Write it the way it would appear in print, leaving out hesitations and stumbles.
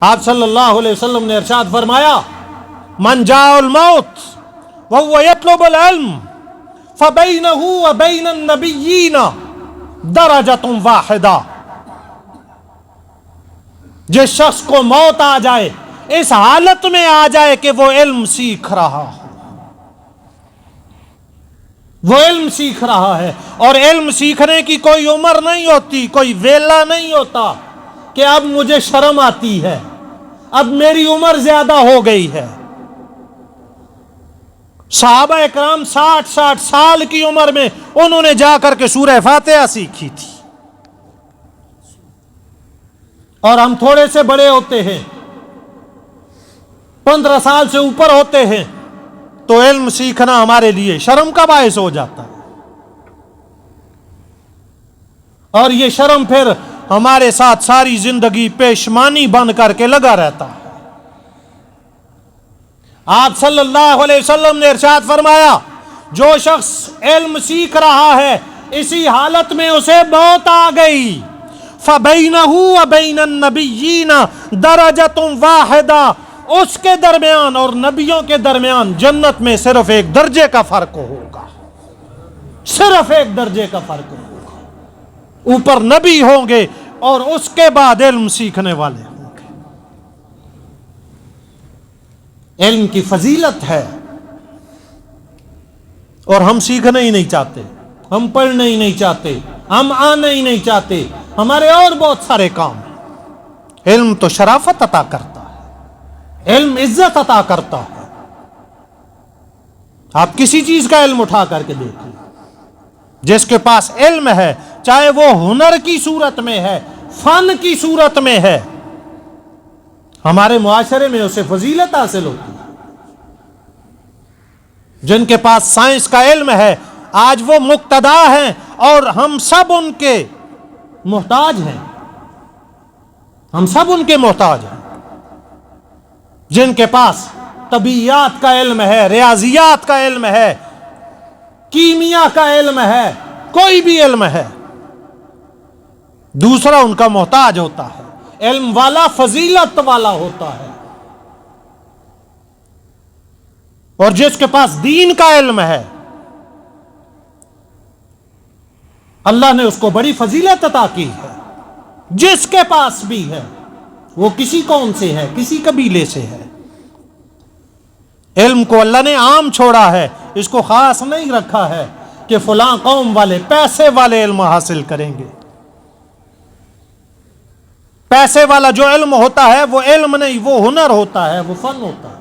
آپ صلی اللہ علیہ وسلم نے ارشاد فرمایا من جاء الموت وهو يطلب العلم فبينه وبين النبيين درجة واحدة، جس شخص کو موت آ جائے اس حالت میں آ جائے کہ وہ علم سیکھ رہا ہو، وہ علم سیکھ رہا ہے، اور علم سیکھنے کی کوئی عمر نہیں ہوتی، کوئی ویلا نہیں ہوتا کہ اب مجھے شرم آتی ہے، اب میری عمر زیادہ ہو گئی ہے۔ صحابہ اکرام 60 سال کی عمر میں انہوں نے جا کر کے سورہ فاتحہ سیکھی تھی، اور ہم تھوڑے سے بڑے ہوتے ہیں، 15 سال سے اوپر ہوتے ہیں تو علم سیکھنا ہمارے لیے شرم کا باعث ہو جاتا ہے، اور یہ شرم پھر ہمارے ساتھ ساری زندگی پیشمانی بن کر کے لگا رہتا ہے۔ آپ صلی اللہ علیہ وسلم نے ارشاد فرمایا جو شخص علم سیکھ رہا ہے اسی حالت میں اسے موت آ گئی، فَبَيْنَهُ وَبَيْنَ النَّبِيِّينَ دَرَجَةٌ وَاحِدَةٌ، اس کے درمیان اور نبیوں کے درمیان جنت میں صرف ایک درجے کا فرق ہوگا، صرف ایک درجے کا فرق ہوگا، اوپر نبی ہوں گے اور اس کے بعد علم سیکھنے والے ہوں گے۔ علم کی فضیلت ہے، اور ہم سیکھنا ہی نہیں چاہتے، ہم پڑھنا ہی نہیں چاہتے، ہم آنا ہی نہیں چاہتے، ہمارے اور بہت سارے کام ہیں۔ علم تو شرافت عطا کرتا ہے، علم عزت عطا کرتا ہے۔ آپ کسی چیز کا علم اٹھا کر کے دیکھیں، جس کے پاس علم ہے چاہے وہ ہنر کی صورت میں ہے، فن کی صورت میں ہے، ہمارے معاشرے میں اسے فضیلت حاصل ہوتی ہے۔ جن کے پاس سائنس کا علم ہے آج وہ مقتدا ہیں، اور ہم سب ان کے محتاج ہیں، ہم سب ان کے محتاج ہیں۔ جن کے پاس طبیعیات کا علم ہے، ریاضیات کا علم ہے، کیمیا کا علم ہے، کوئی بھی علم ہے، دوسرا ان کا محتاج ہوتا ہے۔ علم والا فضیلت والا ہوتا ہے، اور جس کے پاس دین کا علم ہے اللہ نے اس کو بڑی فضیلت عطا کی ہے۔ جس کے پاس بھی ہے، وہ کسی قوم سے ہے، کسی قبیلے سے ہے، علم کو اللہ نے عام چھوڑا ہے، اس کو خاص نہیں رکھا ہے کہ فلاں قوم والے پیسے والے علم حاصل کریں گے۔ پیسے والا جو علم ہوتا ہے وہ علم نہیں، وہ ہنر ہوتا ہے، وہ فن ہوتا ہے۔